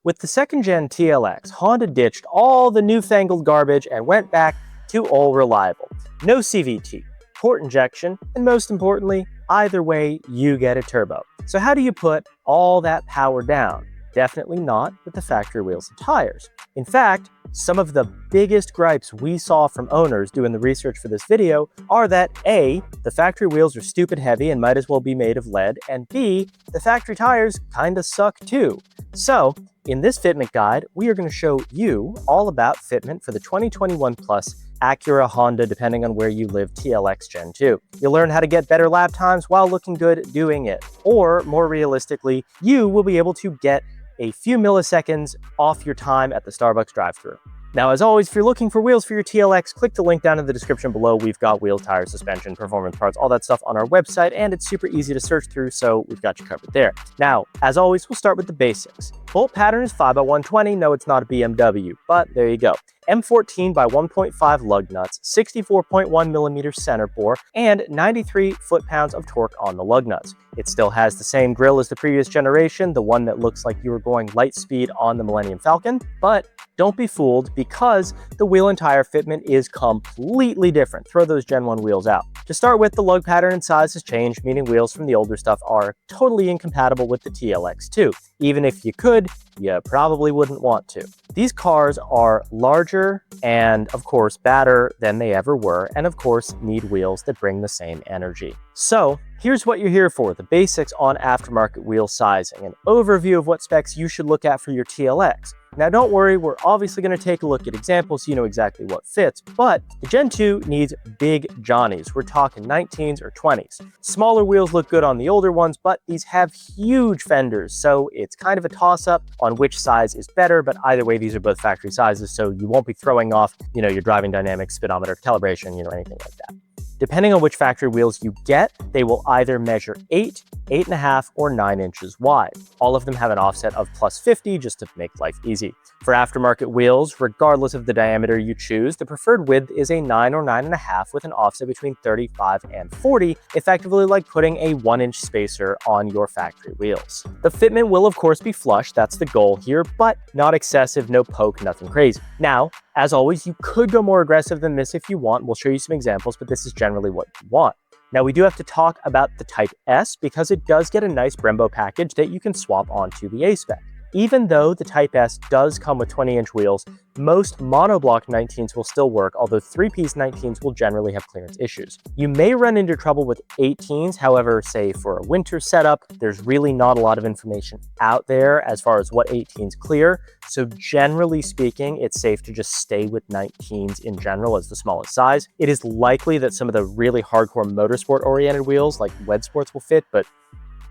With the second gen TLX, Honda ditched all the newfangled garbage and went back to all reliable. No CVT, port injection, and most importantly, either way, you get a turbo. So how do you put all that power down? Definitely not with the factory wheels and tires. In fact, some of the biggest gripes we saw from owners doing the research for this video are that A, the factory wheels are stupid heavy and might as well be made of lead, and B, the factory tires kinda suck too. So, in this fitment guide, we are going to show you all about fitment for the 2021 plus Acura Honda, depending on where you live, TLX Gen II. You'll learn how to get better lap times while looking good doing it. Or, more realistically, you will be able to get a few milliseconds off your time at the Starbucks drive-thru. Now, as always, if you're looking for wheels for your TLX, click the link down in the description below. We've got wheels, tires, suspension, performance parts, all that stuff on our website, and it's super easy to search through, so we've got you covered there. Now, as always, we'll start with the basics. Bolt pattern is 5x120. No, it's not a BMW, but there you go. M14 by 1.5 lug nuts, 64.1 millimeter center bore, and 93 foot-pounds of torque on the lug nuts. It still has the same grille as the previous generation, the one that looks like you were going light speed on the Millennium Falcon, but don't be fooled because the wheel and tire fitment is completely different. Throw those Gen 1 wheels out. To start with, the lug pattern and size has changed, meaning wheels from the older stuff are totally incompatible with the TLX 2. Even if you could, you probably wouldn't want to. These cars are larger and, of course, badder than they ever were, and of course, need wheels that bring the same energy. So, here's what you're here for, the basics on aftermarket wheel sizing, an overview of what specs you should look at for your TLX. Now don't worry, we're obviously going to take a look at examples so you know exactly what fits, but the Gen 2 needs big Johnnies. We're talking 19s or 20s. Smaller wheels look good on the older ones, but these have huge fenders, so it's kind of a toss-up on which size is better, but either way, these are both factory sizes, so you won't be throwing off, your driving dynamics, speedometer, calibration, anything like that. Depending on which factory wheels you get, they will either measure 8, 8.5, or 9 inches wide. All of them have an offset of +50 just to make life easy. For aftermarket wheels, regardless of the diameter you choose, the preferred width is a 9 or 9.5 with an offset between 35 and 40, effectively like putting a 1-inch spacer on your factory wheels. The fitment will of course be flush, that's the goal here, but not excessive, no poke, nothing crazy. Now, as always, you could go more aggressive than this if you want. We'll show you some examples, but this is generally what you want. Now, we do have to talk about the Type S because it does get a nice Brembo package that you can swap onto the A-Spec. Even though the Type S does come with 20-inch wheels, most monoblock 19s will still work, although 3-piece 19s will generally have clearance issues. You may run into trouble with 18s, however, say for a winter setup, there's really not a lot of information out there as far as what 18s clear, so generally speaking, it's safe to just stay with 19s in general as the smallest size. It is likely that some of the really hardcore motorsport-oriented wheels like Wed Sports will fit, but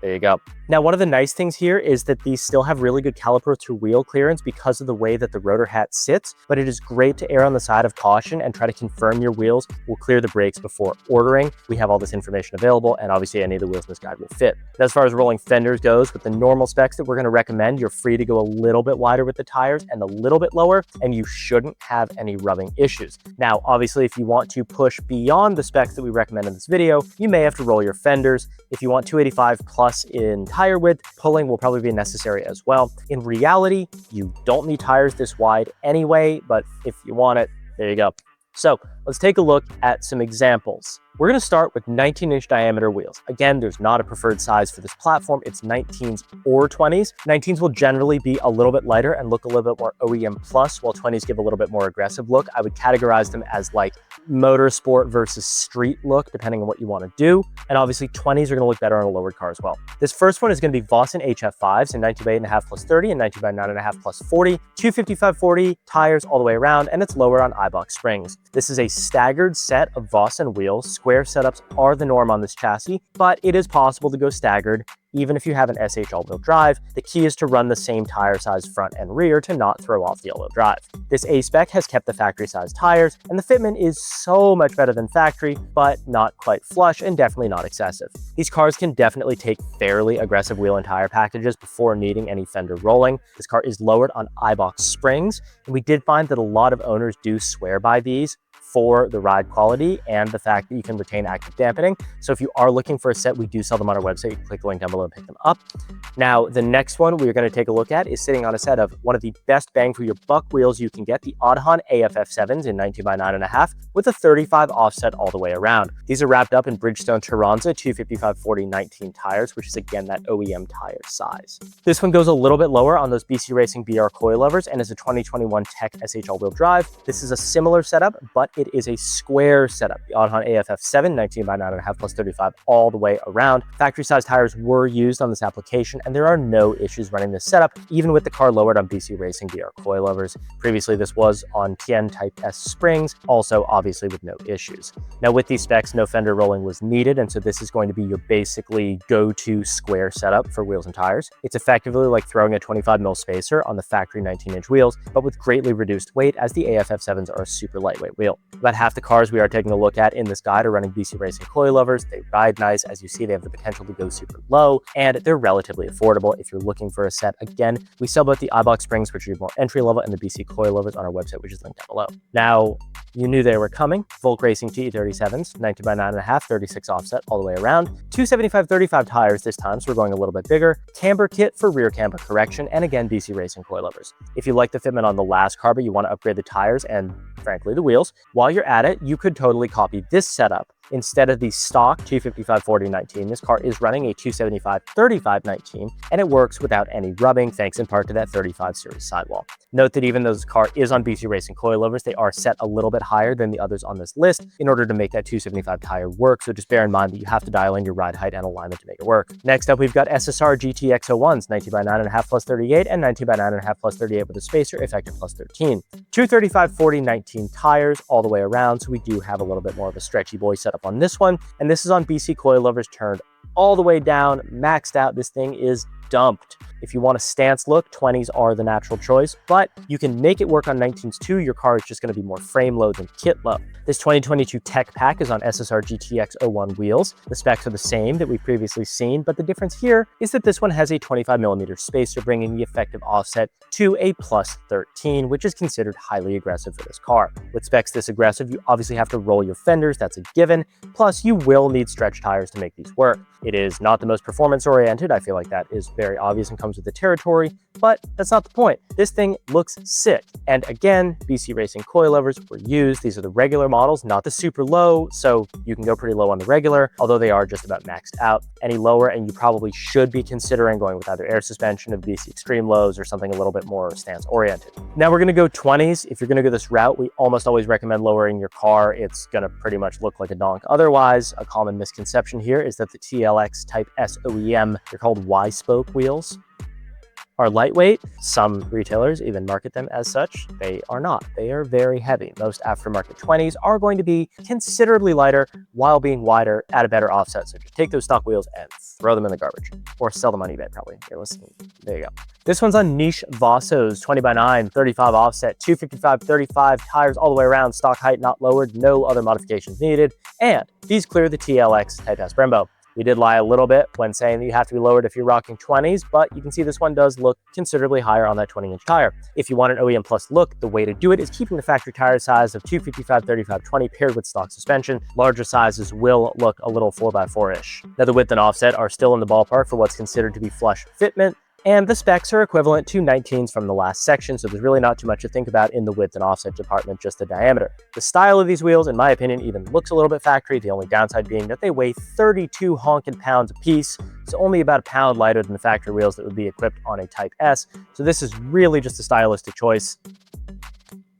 there you go. Now, one of the nice things here is that these still have really good caliper through wheel clearance because of the way that the rotor hat sits, but it is great to err on the side of caution and try to confirm your wheels will clear the brakes before ordering. We have all this information available, and obviously any of the wheels in this guide will fit. But as far as rolling fenders goes, with the normal specs that we're going to recommend, you're free to go a little bit wider with the tires and a little bit lower, and you shouldn't have any rubbing issues. Now, obviously, if you want to push beyond the specs that we recommend in this video, you may have to roll your fenders. If you want 285 plus in tire width, pulling will probably be necessary as well. In reality, you don't need tires this wide anyway, but if you want it, there you go. So let's take a look at some examples. We're going to start with 19-inch diameter wheels. Again, there's not a preferred size for this platform. It's 19s or 20s. 19s will generally be a little bit lighter and look a little bit more OEM plus, while 20s give a little bit more aggressive look. I would categorize them as like motorsport versus street look, depending on what you want to do. And obviously 20s are going to look better on a lowered car as well. This first one is going to be VOSSEN HF5s in 19 by 8.5 plus 30 and 19 by 9.5 plus 40, 255/40 tires all the way around, and it's lower on eye-box springs. This is a staggered set of VOSSEN wheels. Square setups are the norm on this chassis, but it is possible to go staggered even if you have an SH all-wheel drive. The key is to run the same tire size front and rear to not throw off the all-wheel drive. This A-Spec has kept the factory size tires, and the fitment is so much better than factory, but not quite flush and definitely not excessive. These cars can definitely take fairly aggressive wheel and tire packages before needing any fender rolling. This car is lowered on eye-box springs, and we did find that a lot of owners do swear by these. for the ride quality and the fact that you can retain active dampening. So if you are looking for a set, we do sell them on our website. You can click the link down below and pick them up. Now, the next one we're going to take a look at is sitting on a set of one of the best bang for your buck wheels you can get, the AODHAN AFF7s in 19 by 9.5 with a 35 offset all the way around. These are wrapped up in Bridgestone Turanza 255/40/19 tires, which is again that OEM tire size. This one goes a little bit lower on those BC Racing BR coilovers and is a 2021 Tech SH all-wheel drive. This is a similar setup, but it is a square setup. The AODHAN AFF7 19 by 9.5 plus 35 all the way around. Factory size tires were used on this application, and there are no issues running this setup, even with the car lowered on BC Racing BR coilovers. Previously, this was on TN Type S springs, also obviously with no issues. Now with these specs, no fender rolling was needed, and so this is going to be your basically go-to square setup for wheels and tires. It's effectively like throwing a 25mm spacer on the factory 19-inch wheels, but with greatly reduced weight, as the AFF7s are a super lightweight wheel. About half the cars we are taking a look at in this guide are running BC Racing coilovers. They ride nice. As you see, they have the potential to go super low, and they're relatively affordable if you're looking for a set. Again, we sell both the iBox springs, which are more entry level, and the BC coilovers on our website, which is linked down below. Now, you knew they were coming. VOLK Racing TE37s, 19 by 9.5, 36 offset all the way around. 275/35 tires this time, so we're going a little bit bigger. Camber kit for rear camber correction, and again, BC Racing coilovers. If you like the fitment on the last car, but you want to upgrade the tires and frankly the wheels, while you're at it, you could totally copy this setup. Instead of the stock 255/40/19, this car is running a 275/35/19, and it works without any rubbing, thanks in part to that 35 series sidewall. Note that even though this car is on BC Racing coilovers, they are set a little bit higher than the others on this list in order to make that 275 tire work, so just bear in mind that you have to dial in your ride height and alignment to make it work. Next up, we've got SSR GTX01s, 19 by 9.5 plus 38, and 19 by 9.5 plus 38 with a spacer, effective plus 13. 235/40/19 tires all the way around, so we do have a little bit more of a stretchy boy setup on this one, and this is on BC coilovers turned all the way down, maxed out. This thing is dumped. If you want a stance look, 20s are the natural choice, but you can make it work on 19s too. Your car is just going to be more frame load than kit load. This 2022 Tech Pack is on SSR GTX01 wheels. The specs are the same that we've previously seen, but the difference here is that this one has a 25mm spacer, bringing the effective offset to a plus 13, which is considered highly aggressive for this car. With specs this aggressive, you obviously have to roll your fenders, that's a given, plus you will need stretch tires to make these work. It is not the most performance-oriented. I feel like that is very obvious and comes with the territory, but that's not the point. This thing looks sick. And again, BC Racing coilovers were used. These are the regular models, not the super low, so you can go pretty low on the regular, although they are just about maxed out. Any lower, and you probably should be considering going with either air suspension of BC Extreme Lows or something a little bit more stance-oriented. Now we're gonna go 20s. If you're gonna go this route, we almost always recommend lowering your car. It's gonna pretty much look like a donk otherwise. A common misconception here is that the TLX Type S OEM, they're called Y-spoke wheels, are lightweight. Some retailers even market them as such. They are not. They are very heavy. Most aftermarket 20s are going to be considerably lighter while being wider at a better offset. So just take those stock wheels and throw them in the garbage, or sell them on eBay probably. You're listening. There you go. This one's on niche VOSSOs, 20 by 9, 35 offset, 255/35 tires all the way around, stock height not lowered, no other modifications needed, and these clear the TLX Type S Brembo. We did lie a little bit when saying that you have to be lowered if you're rocking 20s, but you can see this one does look considerably higher on that 20-inch tire. If you want an OEM Plus look, the way to do it is keeping the factory tire size of 255/35/20 paired with stock suspension. Larger sizes will look a little 4x4-ish. Now the width and offset are still in the ballpark for what's considered to be flush fitment, and the specs are equivalent to 19s from the last section, so there's really not too much to think about in the width and offset department, just the diameter. The style of these wheels, in my opinion, even looks a little bit factory, the only downside being that they weigh 32 honking pounds apiece, so only about a pound lighter than the factory wheels that would be equipped on a Type S. So this is really just a stylistic choice,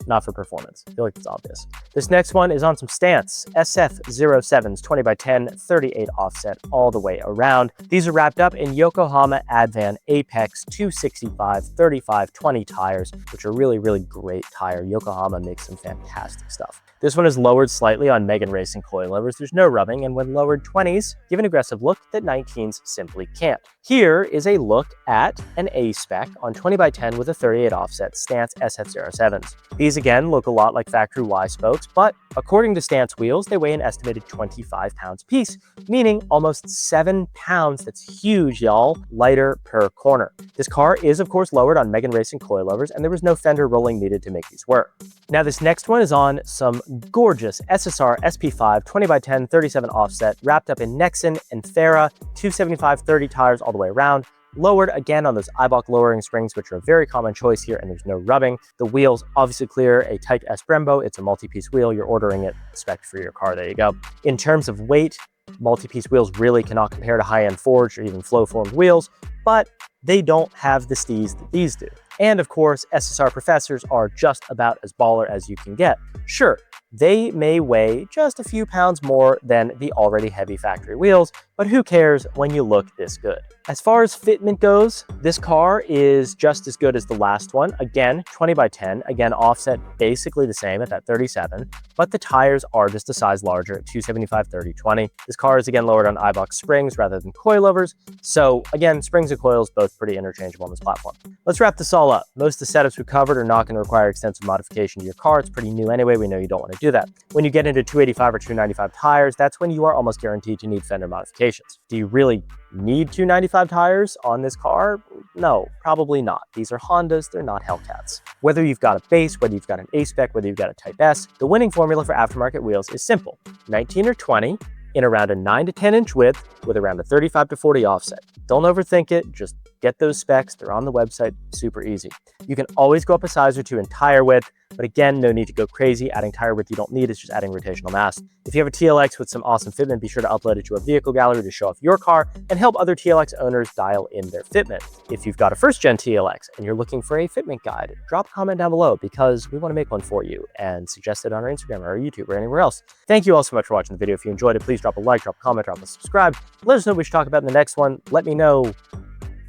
not for performance. I feel like it's obvious. This next one is on some stance. SF07s, 20 by 10, 38 offset all the way around. These are wrapped up in Yokohama Advan Apex 265/35/20 tires, which are really, really great tire. Yokohama makes some fantastic stuff. This one is lowered slightly on Megan Racing coilovers. There's no rubbing, and when lowered 20s, give an aggressive look that 19s simply can't. Here is a look at an A spec on 20 by 10 with a 38 offset stance SF07s. These These again look a lot like factory Y spokes, but according to Stance wheels, they weigh an estimated 25 pounds apiece, meaning almost 7 pounds. That's huge, y'all. Lighter per corner. This car is, of course, lowered on Megan Racing coilovers, and there was no fender rolling needed to make these work. Now, this next one is on some gorgeous SSR SP5 20x10 37 offset, wrapped up in Nexen and Thera 275/30 tires all the way around. Lowered again on those Eibach lowering springs, which are a very common choice here, and there's no rubbing. The wheels obviously clear a Type S Brembo. It's a multi-piece wheel. You're ordering it spec for your car. There you go. In terms of weight, multi-piece wheels really cannot compare to high-end forged or even flow-formed wheels, but they don't have the steez that these do. And of course, SSR Professors are just about as baller as you can get. Sure, they may weigh just a few pounds more than the already heavy factory wheels, but who cares when you look this good? As far as fitment goes, this car is just as good as the last one. Again, 20x10, again, offset basically the same at that 37, but the tires are just a size larger at 275/30/20. This car is again lowered on Eibach springs rather than coilovers. So again, springs and coils, both pretty interchangeable on this platform. Let's wrap this all up. Most of the setups we covered are not going to require extensive modification to your car. It's pretty new anyway. We know you don't want to do that. When you get into 285 or 295 tires, that's when you are almost guaranteed to need fender modifications. Do you really need 295 tires on this car? No, probably not. These are Hondas, they're not Hellcats. Whether you've got a base, whether you've got an A-spec, whether you've got a Type S, the winning formula for aftermarket wheels is simple. 19 or 20 in around a 9 to 10 inch width with around a 35 to 40 offset. Don't overthink it, just get those specs. They're on the website, super easy. You can always go up a size or two in tire width, but again, no need to go crazy. Adding tire width you don't need is just adding rotational mass. If you have a TLX with some awesome fitment, be sure to upload it to a vehicle gallery to show off your car and help other TLX owners dial in their fitment. If you've got a first gen TLX and you're looking for a fitment guide, drop a comment down below because we want to make one for you and suggest it on our Instagram or our YouTube or anywhere else. Thank you all so much for watching the video. If you enjoyed it, please drop a like, drop a comment, drop a subscribe. Let us know what we should talk about in the next one. Let me know.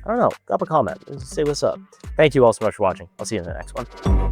I don't know, drop a comment and say what's up. Thank you all so much for watching. I'll see you in the next one.